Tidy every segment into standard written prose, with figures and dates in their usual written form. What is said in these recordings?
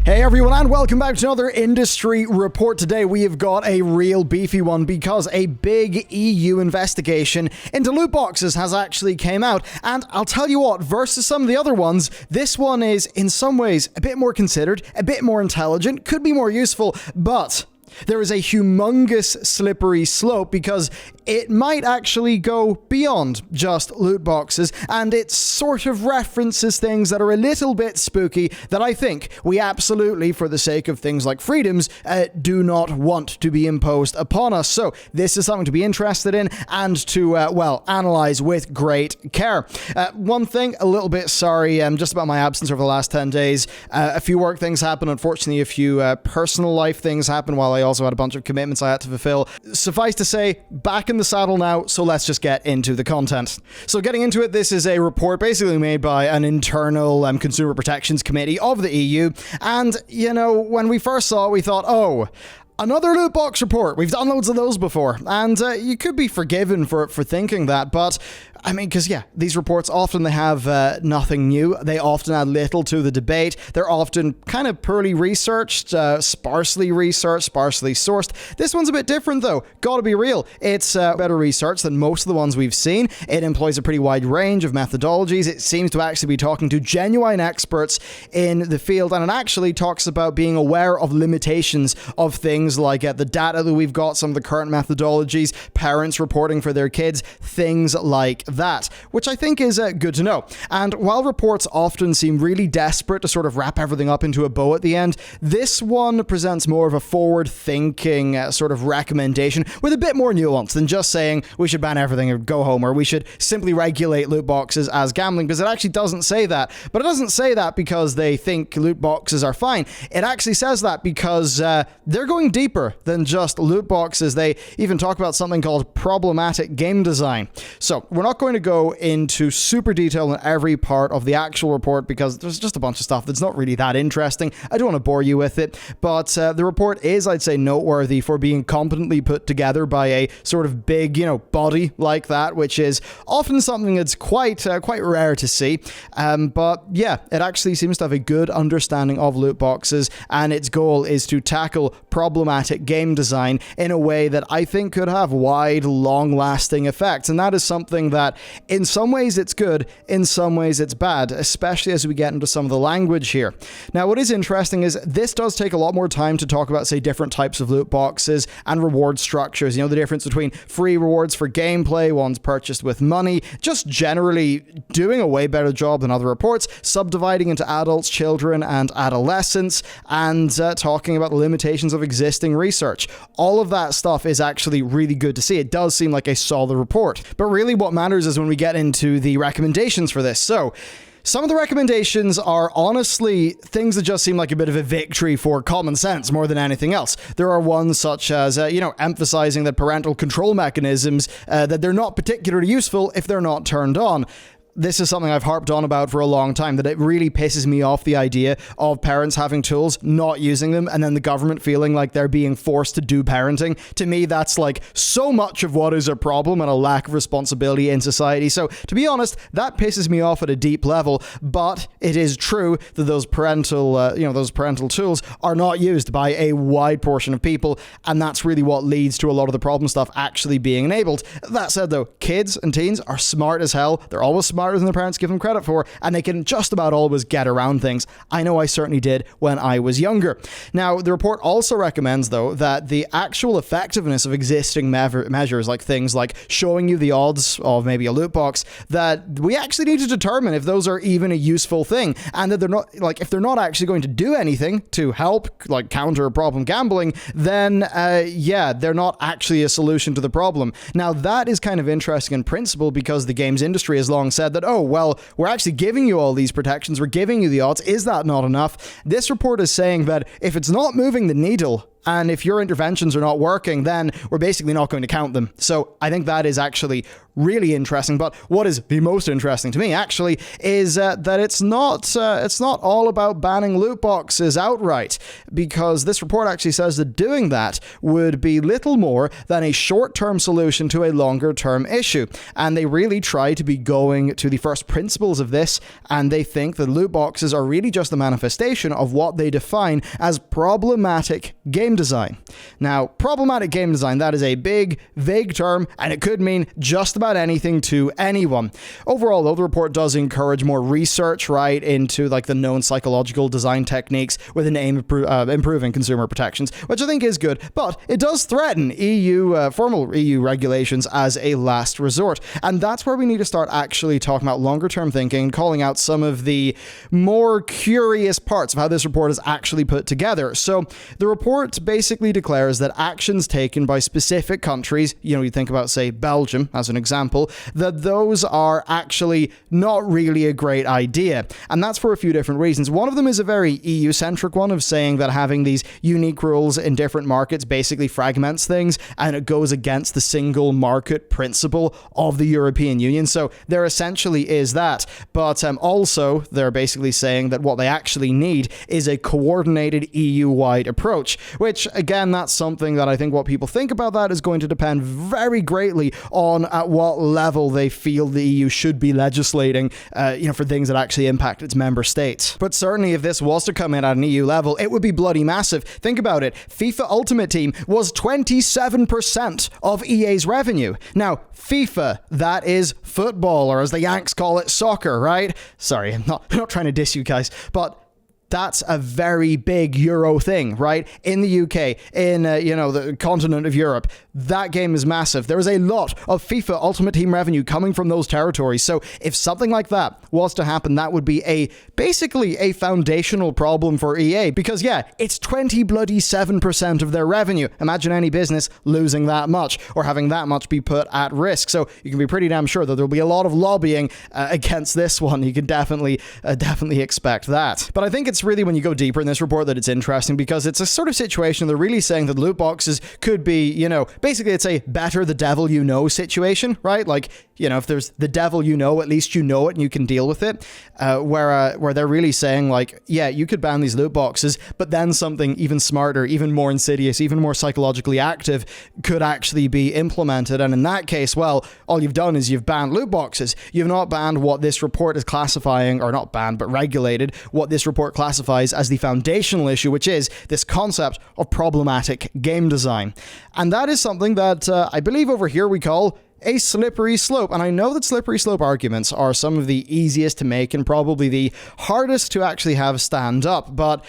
Hey everyone, and welcome back to another industry report. Today we have got a real beefy one because a big EU investigation into loot boxes has actually came out, and I'll tell you what, versus some of the other ones, this one is in some ways a bit more considered, a bit more intelligent, could be more useful, but there is a humongous slippery slope because it might actually go beyond just loot boxes, and it sort of references things that are a little bit spooky that I think we absolutely, for the sake of things like freedoms, do not want to be imposed upon us. So this is something to be interested in and to, analyze with great care. One thing, a little bit sorry just about my absence over the last 10 days. A few work things happened. Unfortunately, a few personal life things happened while I also had a bunch of commitments I had to fulfill. Suffice to say, back in the saddle now, so let's just get into the content. So getting into it, this is a report basically made by an internal consumer protections committee of the EU, and, you know, when we first saw it, we thought, oh, another loot box report. We've done loads of those before, and you could be forgiven for thinking that, but I mean, because yeah, these reports often they have nothing new. They often add little to the debate. They're often kind of poorly researched, sparsely researched, sparsely sourced. This one's a bit different though. Gotta be real. It's better research than most of the ones we've seen. It employs a pretty wide range of methodologies. It seems to actually be talking to genuine experts in the field, and it actually talks about being aware of limitations of things like the data that we've got, some of the current methodologies, parents reporting for their kids, things like that, which I think is good to know. And while reports often seem really desperate to sort of wrap everything up into a bow at the end, this one presents more of a forward-thinking sort of recommendation with a bit more nuance than just saying we should ban everything or go home, or we should simply regulate loot boxes as gambling, because it actually doesn't say that. But it doesn't say that because they think loot boxes are fine. It actually says that because they're going deeper than just loot boxes. They even talk about something called problematic game design. So we're not going to go into super detail in every part of the actual report because there's just a bunch of stuff that's not really that interesting. I don't want to bore you with it, but the report is, I'd say, noteworthy for being competently put together by a sort of big, body like that, which is often something that's quite rare to see. But yeah, it actually seems to have a good understanding of loot boxes, and its goal is to tackle problematic game design in a way that I think could have wide, long-lasting effects, and that is something that in some ways it's good, in some ways it's bad, especially as we get into some of the language here. Now, what is interesting is this does take a lot more time to talk about, say, different types of loot boxes and reward structures. The difference between free rewards for gameplay, ones purchased with money, just generally doing a way better job than other reports, subdividing into adults, children, and adolescents, and talking about the limitations of existing research. All of that stuff is actually really good to see. It does seem like a solid report. But really what matters is when we get into the recommendations for this. So some of the recommendations are honestly things that just seem like a bit of a victory for common sense more than anything else. There are ones such as, emphasizing that parental control mechanisms, that they're not particularly useful if they're not turned on. This is something I've harped on about for a long time, that it really pisses me off, the idea of parents having tools, not using them, and then the government feeling like they're being forced to do parenting. To me, that's like so much of what is a problem and a lack of responsibility in society. So to be honest, that pisses me off at a deep level, but it is true that those parental tools are not used by a wide portion of people, and that's really what leads to a lot of the problem stuff actually being enabled. That said though, kids and teens are smart as hell. They're always smart than their parents give them credit for, and they can just about always get around things. I know I certainly did when I was younger. Now, the report also recommends, though, that the actual effectiveness of existing measures, like things like showing you the odds of maybe a loot box, that we actually need to determine if those are even a useful thing, and that they're not, like, if they're not actually going to do anything to help, like, counter problem gambling, then, they're not actually a solution to the problem. Now, that is kind of interesting in principle because the games industry has long said that, oh, well, we're actually giving you all these protections, we're giving you the odds, is that not enough? This report is saying that if it's not moving the needle, And if your interventions are not working, then we're basically not going to count them. So I think that is actually really interesting. But what is the most interesting to me actually is that it's not all about banning loot boxes outright, because this report actually says that doing that would be little more than a short-term solution to a longer-term issue. And they really try to be going to the first principles of this, and they think that loot boxes are really just a manifestation of what they define as problematic game design. Now, problematic game design, that is a big, vague term, and it could mean just about anything to anyone. Overall, though, the report does encourage more research, right, into like the known psychological design techniques with an aim of improving consumer protections, which I think is good, but it does threaten formal EU regulations as a last resort. And that's where we need to start actually talking about longer term thinking and calling out some of the more curious parts of how this report is actually put together. So the report basically declares that actions taken by specific countries, you think about, say, Belgium as an example, that those are actually not really a great idea. And that's for a few different reasons. One of them is a very EU-centric one of saying that having these unique rules in different markets basically fragments things and it goes against the single market principle of the European Union. So there essentially is that. But also, they're basically saying that what they actually need is a coordinated EU-wide approach, which, again, that's something that I think what people think about that is going to depend very greatly on at what level they feel the EU should be legislating, for things that actually impact its member states. But certainly if this was to come in at an EU level, it would be bloody massive. Think about it. FIFA Ultimate Team was 27% of EA's revenue. Now, FIFA, that is football, or as the Yanks call it, soccer, right? Sorry, I'm not trying to diss you guys, but that's a very big Euro thing, right? In the UK, in, the continent of Europe, that game is massive. There is a lot of FIFA Ultimate Team revenue coming from those territories. So if something like that was to happen, that would be basically a foundational problem for EA, because it's 27% of their revenue. Imagine any business losing that much or having that much be put at risk. So you can be pretty damn sure that there'll be a lot of lobbying against this one. You can definitely expect that. But I think it's really when you go deeper in this report that it's interesting, because it's a sort of situation they're really saying that loot boxes could be, basically it's a better the devil you know situation, right? Like, if there's the devil at least you know it and you can deal with it. Where they're really saying like, you could ban these loot boxes, but then something even smarter, even more insidious, even more psychologically active could actually be implemented. And in that case, well, all you've done is you've banned loot boxes. You've not banned what this report is classifying, or not banned, but regulated what this report classifies as the foundational issue, which is this concept of problematic game design. And that is something that I believe over here we call a slippery slope. And I know that slippery slope arguments are some of the easiest to make and probably the hardest to actually have stand up, but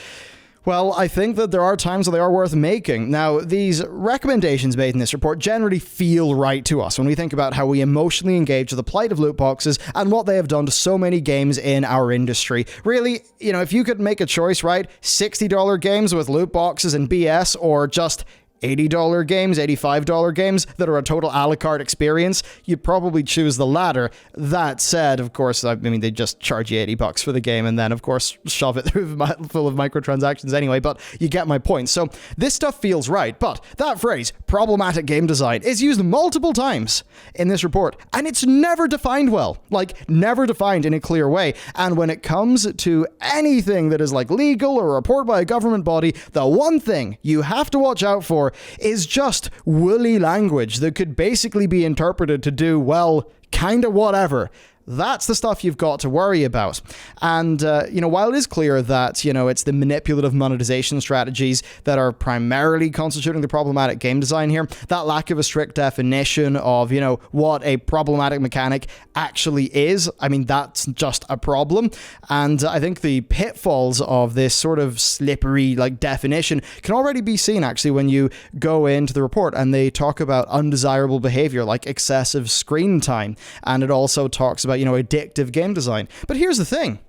well, I think that there are times that they are worth making. Now, these recommendations made in this report generally feel right to us when we think about how we emotionally engage with the plight of loot boxes and what they have done to so many games in our industry. Really, if you could make a choice, right? $60 games with loot boxes and BS, or just $80 games, $85 games that are a total a la carte experience, you'd probably choose the latter. That said, of course, they just charge you $80 for the game and then, of course, shove it through full of microtransactions anyway, but you get my point. So this stuff feels right, but that phrase, problematic game design, is used multiple times in this report, and it's never defined well, like never defined in a clear way. And when it comes to anything that is like legal or a report by a government body, the one thing you have to watch out for is just woolly language that could basically be interpreted to do, well, kind of whatever. That's the stuff you've got to worry about. And, while it is clear that, it's the manipulative monetization strategies that are primarily constituting the problematic game design here, that lack of a strict definition of, what a problematic mechanic actually is, that's just a problem. And I think the pitfalls of this sort of slippery, definition can already be seen, actually, when you go into the report and they talk about undesirable behavior like excessive screen time. And it also talks about, addictive game design. But here's the thing.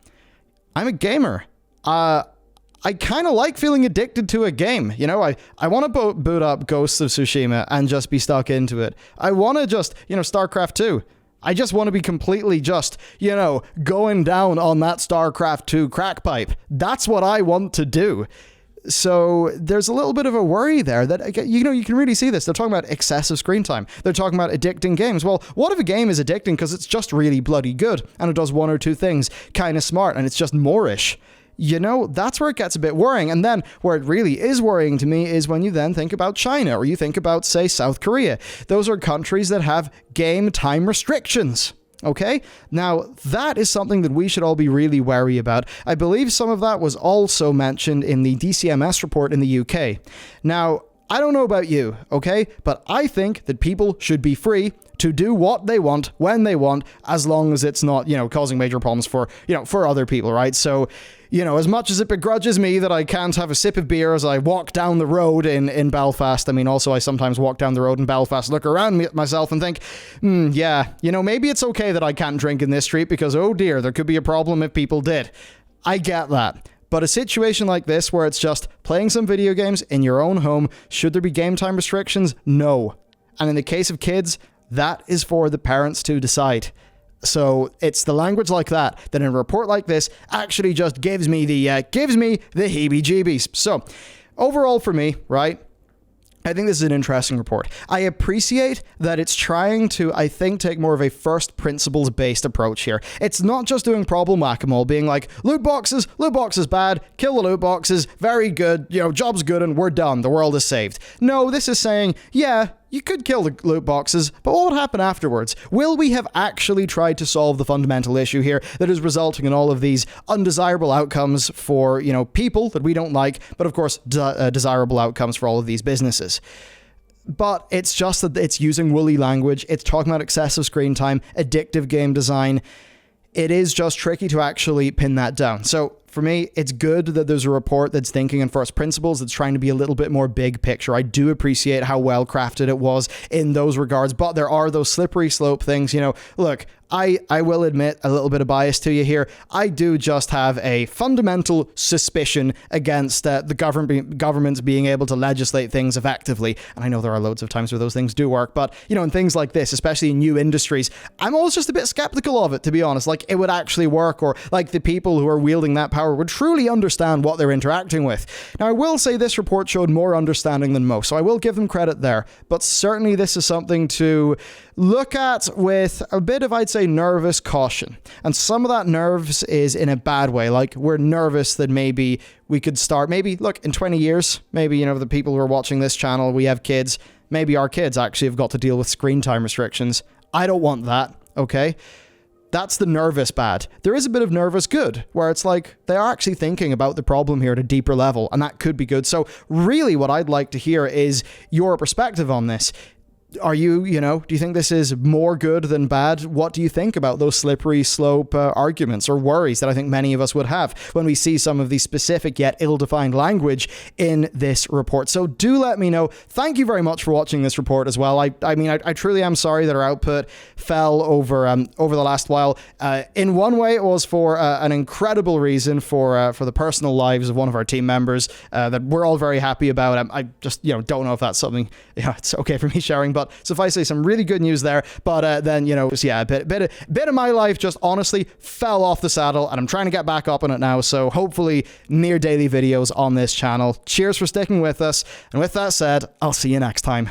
I'm a gamer. I kind of like feeling addicted to a game. I want to boot up Ghosts of Tsushima and just be stuck into it. I want to just, StarCraft 2. I just want to be completely just, going down on that StarCraft 2 crack pipe. That's what I want to do. So there's a little bit of a worry there that, you know, you can really see this. They're talking about excessive screen time. They're talking about addicting games. Well, what if a game is addicting because it's just really bloody good and it does one or two things kind of smart and it's just Moorish? You know, that's where it gets a bit worrying. And then where it really is worrying to me is when you then think about China or you think about, say, South Korea. Those are countries that have game time restrictions. Okay, now that is something that we should all be really wary about. I believe some of that was also mentioned in the DCMS report in the UK. Now, I don't know about you, okay, but I think that people should be free to do what they want, when they want, as long as it's not, you know, causing major problems for, you know, for other people, right? So, you know, as much as it begrudges me that I can't have a sip of beer as I walk down the road in Belfast, I mean, also I sometimes walk down the road in Belfast, look around myself and think, yeah, you know, maybe it's okay that I can't drink in this street because, oh dear, there could be a problem if people did. I get that. But a situation like this where it's just playing some video games in your own home, should there be game time restrictions? No. And in the case of kids, that is for the parents to decide. So it's the language like that in a report like this actually just gives me the heebie-jeebies. So overall for me, right, I think this is an interesting report. I appreciate that it's trying to, I think, take more of a first principles based approach here. It's not just doing problem whack-a-mole, being like, loot boxes bad, kill the loot boxes, very good, you know, job's good and we're done, the world is saved. No, this is saying, yeah, you could kill the loot boxes, but what would happen afterwards? Will we have actually tried to solve the fundamental issue here that is resulting in all of these undesirable outcomes for, you know, people that we don't like, but of course, desirable outcomes for all of these businesses? But it's just that it's using woolly language. It's talking about excessive screen time, addictive game design. It is just tricky to actually pin that down. So for me, it's good that there's a report that's thinking in first principles, that's trying to be a little bit more big picture. I do appreciate how well crafted it was in those regards, but there are those slippery slope things. You know, look, I will admit a little bit of bias to you here. I do just have a fundamental suspicion against the governments being able to legislate things effectively. And I know there are loads of times where those things do work, but, you know, in things like this, especially in new industries, I'm always just a bit skeptical of it, to be honest. Like, it would actually work, or like the people who are wielding that power would truly understand what they're interacting with. Now, I will say this report showed more understanding than most, so I will give them credit there. But certainly this is something to look at with a bit of, I'd say, nervous caution. And some of that nerves is in a bad way. Like, we're nervous that maybe we could start, maybe, look, in 20 years, maybe, you know, the people who are watching this channel, we have kids, maybe our kids actually have got to deal with screen time restrictions. I don't want that, okay? That's the nervous bad. There is a bit of nervous good, where it's like they are actually thinking about the problem here at a deeper level, and that could be good. So really what I'd like to hear is your perspective on this. Are you, you know, do you think this is more good than bad? What do you think about those slippery slope arguments or worries that I think many of us would have when we see some of the specific yet ill-defined language in this report? So do let me know. Thank you very much for watching this report as well. I mean, I truly am sorry that our output fell over the last while. In one way, it was for an incredible reason for the personal lives of one of our team members that we're all very happy about. I just, you know, don't know if that's something, yeah, it's okay for me sharing, but suffice to say, some really good news there. But then, you know, yeah, a bit of my life just honestly fell off the saddle, and I'm trying to get back up on it now. So hopefully near daily videos on this channel. Cheers for sticking with us. And with that said, I'll see you next time.